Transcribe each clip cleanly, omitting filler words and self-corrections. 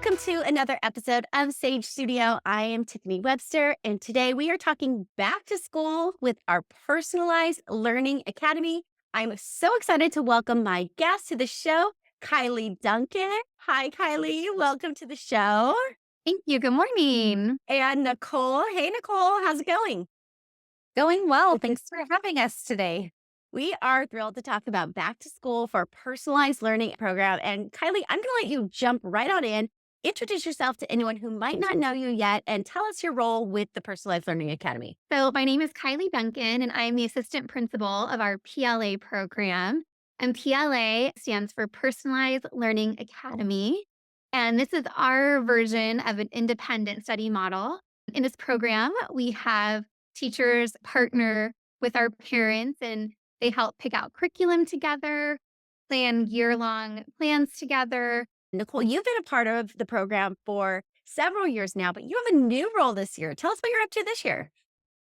Welcome to another episode of Sage Studio. I am Tiffiny Webster, and today we are talking back to school with our personalized learning academy. I'm so excited to welcome my guest to the show, Kiley Duncan. Hi, Kiley. Welcome to the show. Thank you. Good morning. And Nicole. Hey, Nicole. How's it going? Going well. Thanks for having us today. We are thrilled to talk about back to school for a personalized learning program. And Kiley, I'm going to let you jump right on in. Introduce yourself to anyone who might not know you yet and tell us your role with the Personalized Learning Academy. So, my name is Kiley Duncan, and I am the assistant principal of our PLA program. And PLA stands for Personalized Learning Academy. And this is our version of an independent study model. In this program, we have teachers partner with our parents, and they help pick out curriculum together, plan year long plans together. Nicole, you've been a part of the program for several years now, but you have a new role this year. Tell us what you're up to this year.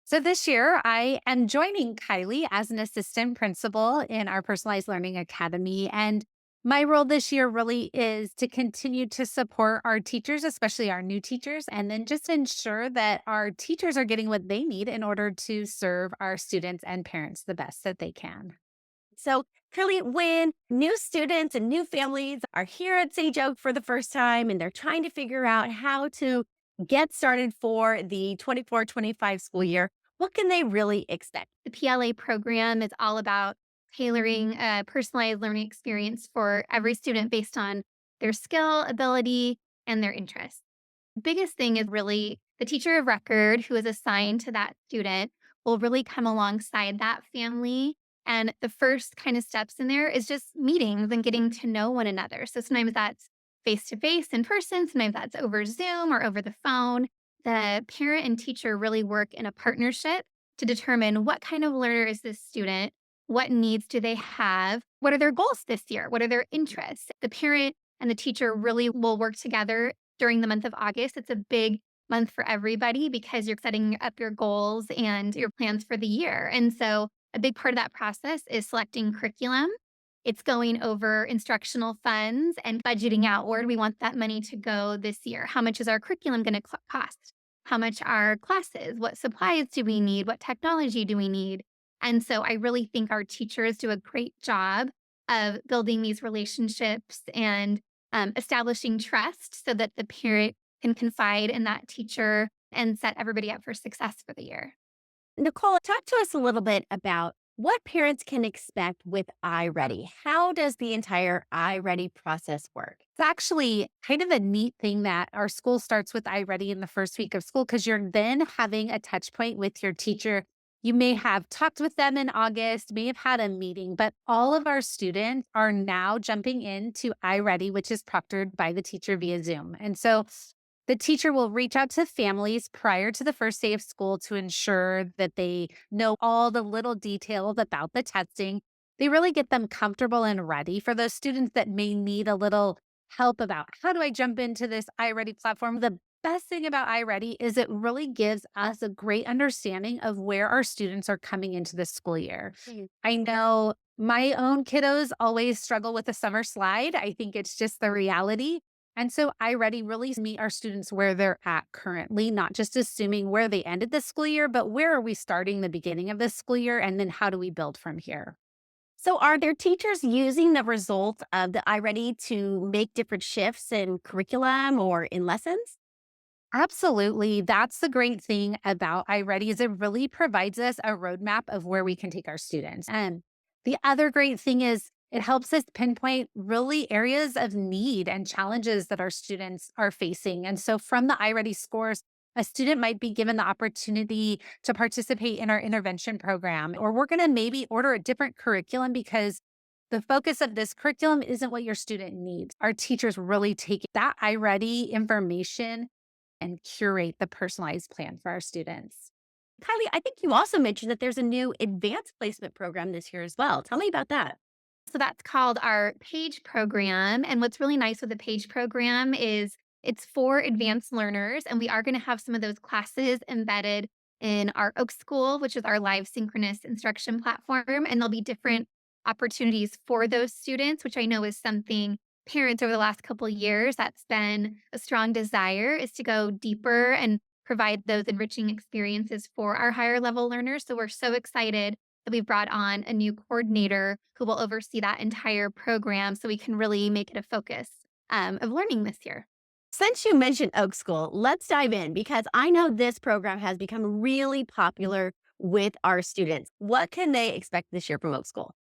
So this year, I am joining Kiley as an assistant principal in our Personalized Learning Academy. And my role this year really is to continue to support our teachers, especially our new teachers, and then just ensure that our teachers are getting what they need in order to serve our students and parents the best that they can. So, Curly, when new students and new families are here at Sage Oak for the first time and they're trying to figure out how to get started for the 24-25 school year, what can they really expect? The PLA program is all about tailoring a personalized learning experience for every student based on their skill, ability, and their interests. The biggest thing is really the teacher of record who is assigned to that student will really come alongside that family. And the first kind of steps in there is just meetings and getting to know one another. So sometimes that's face to face in person, sometimes that's over Zoom or over the phone. The parent and teacher really work in a partnership to determine what kind of learner is this student, what needs do they have, what are their goals this year, what are their interests. The parent and the teacher really will work together during the month of August. It's a big month for everybody because you're setting up your goals and your plans for the year. And so a big part of that process is selecting curriculum. It's going over instructional funds and budgeting out where do we want that money to go this year? How much is our curriculum going to cost? How much are classes? What supplies do we need? What technology do we need? And so I really think our teachers do a great job of building these relationships and establishing trust so that the parent can confide in that teacher and set everybody up for success for the year. Nicole, talk to us a little bit about what parents can expect with iReady. How does the entire iReady process work? It's actually kind of a neat thing that our school starts with iReady in the first week of school because you're then having a touch point with your teacher. You may have talked with them in August, may have had a meeting, but all of our students are now jumping into iReady, which is proctored by the teacher via Zoom. And so the teacher will reach out to families prior to the first day of school to ensure that they know all the little details about the testing. They really get them comfortable and ready for those students that may need a little help about how do I jump into this iReady platform. The best thing about iReady is it really gives us a great understanding of where our students are coming into this school year. Mm. I know my own kiddos always struggle with the summer slide. I think it's just the reality. And so iReady really meet our students where they're at currently, not just assuming where they ended the school year, but where are we starting the beginning of this school year? And then how do we build from here? So, are there teachers using the results of the iReady to make different shifts in curriculum or in lessons? Absolutely. That's the great thing about iReady is it really provides us a roadmap of where we can take our students. And the other great thing is it helps us pinpoint really areas of need and challenges that our students are facing. And so from the iReady scores, a student might be given the opportunity to participate in our intervention program, or we're going to maybe order a different curriculum because the focus of this curriculum isn't what your student needs. Our teachers really take that iReady information and curate the personalized plan for our students. Kylie, I think you also mentioned that there's a new advanced placement program this year as well. Tell me about that. So that's called our PAGE program. And what's really nice with the PAGE program is it's for advanced learners. And we are going to have some of those classes embedded in our Oakschool, which is our live synchronous instruction platform. And there'll be different opportunities for those students, which I know is something parents over the last couple of years, that's been a strong desire is to go deeper and provide those enriching experiences for our higher level learners. So we're so excited that we've brought on a new coordinator who will oversee that entire program so we can really make it a focus of learning this year. Since you mentioned Oak School, let's dive in because I know this program has become really popular with our students. What can they expect this year from Oak School?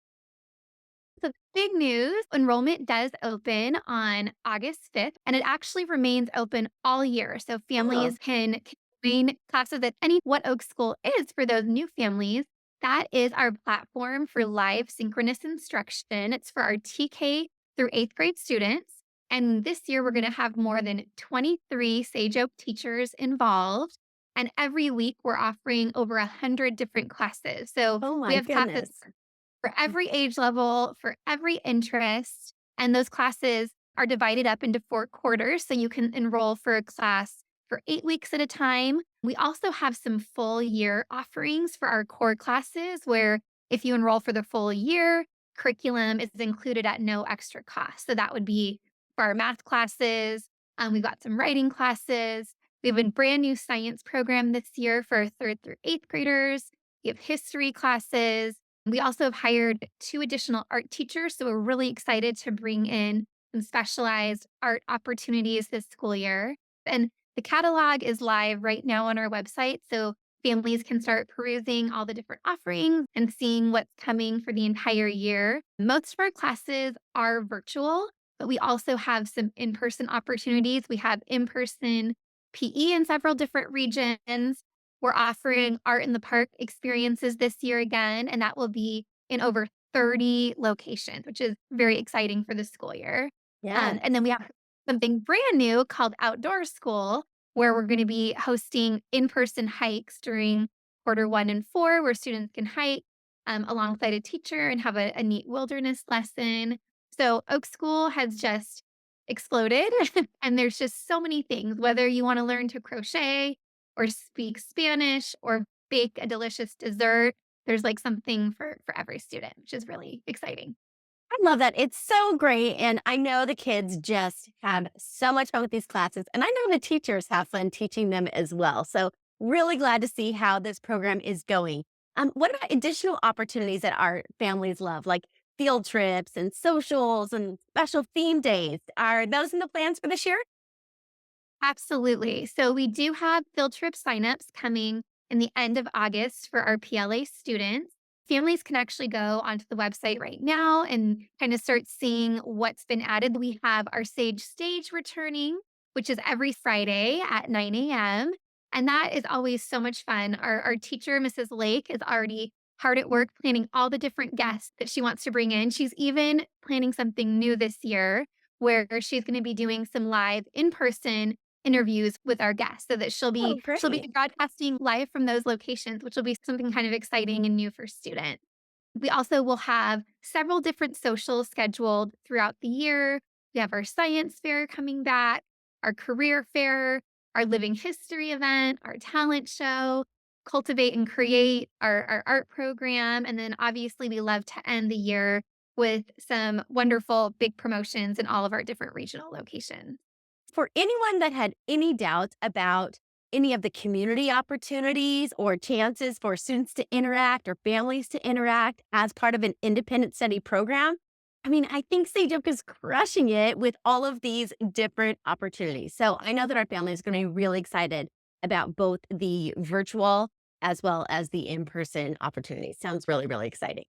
So, big news, enrollment does open on August 5th, and it actually remains open all year. So, Oh, families can join classes at any what Oak School is for those new families. That is our platform for live synchronous instruction. It's for our TK through eighth grade students. And this year, we're going to have more than 23 Sage Oak teachers involved. And every week, we're offering over 100 different classes. So, oh we my have classes goodness. for every age level, for every interest. And those classes are divided up into 4 quarters. So you can enroll for a class for 8 weeks at a time. We also have some full year offerings for our core classes where if you enroll for the full year, curriculum is included at no extra cost. So that would be for our math classes. We've got some writing classes. We have a brand new science program this year for third through eighth graders. We have history classes. We also have hired 2 additional art teachers, so we're really excited to bring in some specialized art opportunities this school year. And the catalog is live right now on our website, so families can start perusing all the different offerings and seeing what's coming for the entire year. Most of our classes are virtual, but we also have some in-person opportunities. We have in-person PE in several different regions. We're offering art in the park experiences this year again, and that will be in over 30 locations, which is very exciting for the school year. Yes. And then we have something brand new called Outdoor School, where we're going to be hosting in person hikes during quarter 1 and 4, where students can hike alongside a teacher and have a neat wilderness lesson. So, Oak School has just exploded, and there's just so many things, whether you want to learn to crochet, or speak Spanish or bake a delicious dessert. There's like something for every student, which is really exciting. I love that. It's so great. And I know the kids just have so much fun with these classes. And I know the teachers have fun teaching them as well. So, really glad to see how this program is going. What about additional opportunities that our families love, like field trips and socials and special theme days? Are those in the plans for this year? Absolutely. So we do have field trip signups coming in the end of August for our PLA students. Families can actually go onto the website right now and kind of start seeing what's been added. We have our Sage Stage returning, which is every Friday at 9 a.m. And that is always so much fun. Our teacher, Mrs. Lake, is already hard at work planning all the different guests that she wants to bring in. She's even planning something new this year where she's going to be doing some live in person interviews with our guests so that Oh, she'll be great. broadcasting live from those locations, which will be something kind of exciting and new for students. We also will have several different socials scheduled throughout the year. We have our science fair coming back, our career fair, our living history event, our talent show, cultivate and create, our art program. And then obviously we love to end the year with some wonderful big promotions in all of our different regional locations. For anyone that had any doubts about any of the community opportunities or chances for students to interact or families to interact as part of an independent study program, I mean, I think Sejok is crushing it with all of these different opportunities. So I know that our family is going to be really excited about both the virtual as well as the in person opportunities. Sounds really, really exciting.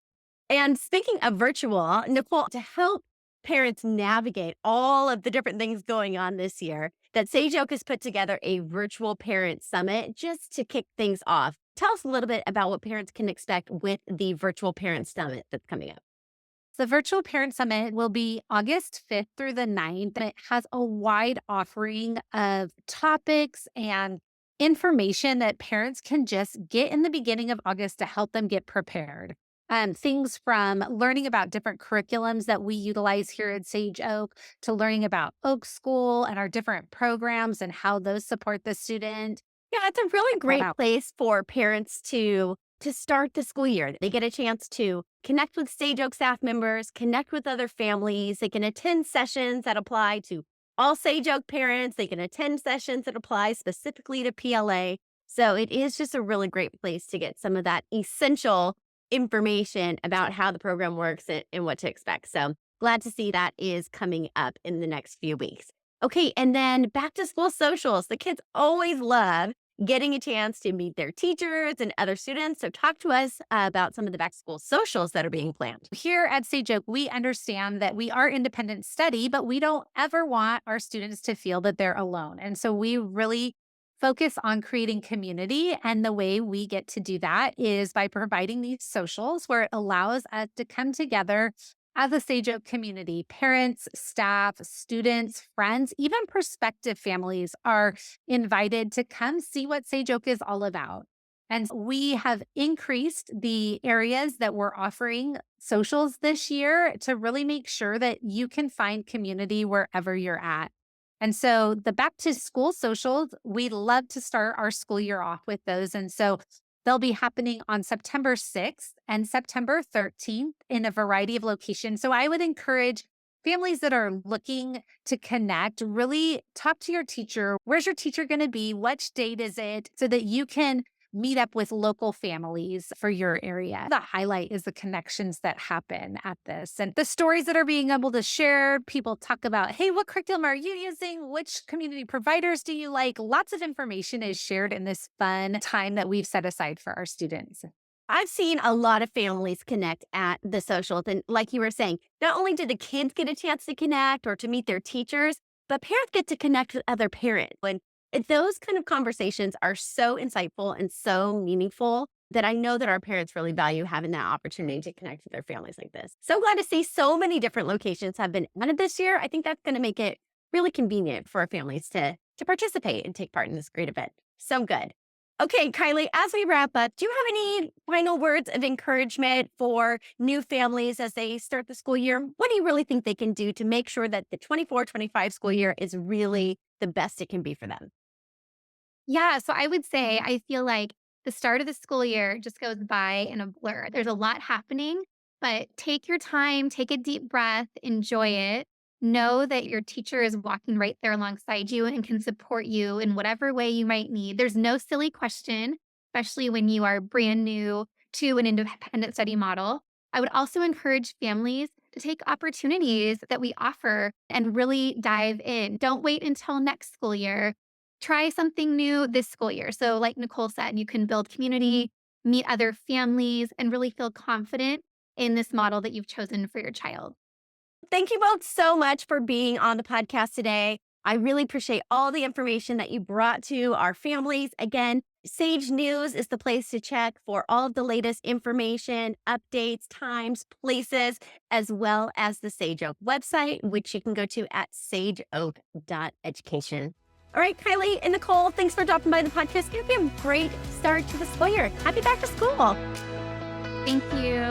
And speaking of virtual, Nicole, to help parents navigate all of the different things going on this year, that Sage Oak has put together a virtual parent summit just to kick things off. Tell us a little bit about what parents can expect with the virtual parent summit that's coming up. The virtual parent summit will be August 5th through the 9th, and it has a wide offering of topics and information that parents can just get in the beginning of August to help them get prepared. Things from learning about different curriculums that we utilize here at Sage Oak to learning about Oak School and our different programs and how those support the student. Yeah, it's a really Check that great out. place for parents to to start the school year. They get a chance to connect with Sage Oak staff members, connect with other families. They can attend sessions that apply to all Sage Oak parents. They can attend sessions that apply specifically to PLA. So it is just a really great place to get some of that essential information about how the program works and what to expect. So glad to see that is coming up in the next few weeks. Okay, and then back to school socials. The kids always love getting a chance to meet their teachers and other students. So talk to us about some of the back to school socials that are being planned. Here at Sage Oak, we understand that we are independent study, but we don't ever want our students to feel that they're alone. And so we really focus on creating community. And the way we get to do that is by providing these socials where it allows us to come together as a Sage Oak community. Parents, staff, students, friends, even prospective families are invited to come see what Sage Oak is all about. And we have increased the areas that we're offering socials this year to really make sure that you can find community wherever you're at. And so the back to school socials, we love to start our school year off with those. And so they'll be happening on September 6th and September 13th in a variety of locations. So I would encourage families that are looking to connect, really talk to your teacher. Where's your teacher going to be? Which date is it? So that you can meet up with local families for your area. The highlight is the connections that happen at this and the stories that are being able to share. People talk about, hey, what curriculum are you using? Which community providers do you like? Lots of information is shared in this fun time that we've set aside for our students. I've seen a lot of families connect at the socials. And like you were saying, not only do the kids get a chance to connect or to meet their teachers, but parents get to connect with other parents. Those kind of conversations are so insightful and so meaningful that I know that our parents really value having that opportunity to connect with their families like this. So glad to see so many different locations have been added this year. I think that's going to make it really convenient for our families to participate and take part in this great event. So good. Okay, Kiley, as we wrap up, do you have any final words of encouragement for new families as they start the school year? What do you really think they can do to make sure that the 24-25 school year is really the best it can be for them? Yeah, so I would say I feel like the start of the school year just goes by in a blur. There's a lot happening, but take your time, take a deep breath, enjoy it. Know that your teacher is walking right there alongside you and can support you in whatever way you might need. There's no silly question, especially when you are brand new to an independent study model. I would also encourage families to take opportunities that we offer and really dive in. Don't wait until next school year. Try something new this school year. So, like Nicole said, you can build community, meet other families, and really feel confident in this model that you've chosen for your child. Thank you both so much for being on the podcast today. I really appreciate all the information that you brought to our families. Again, Sage News is the place to check for all of the latest information, updates, times, places, as well as the Sage Oak website, which you can go to at sageoak.education. All right, Kiley and Nicole, thanks for dropping by the podcast. It's going to be a great start to the school year. Happy back to school. Thank you.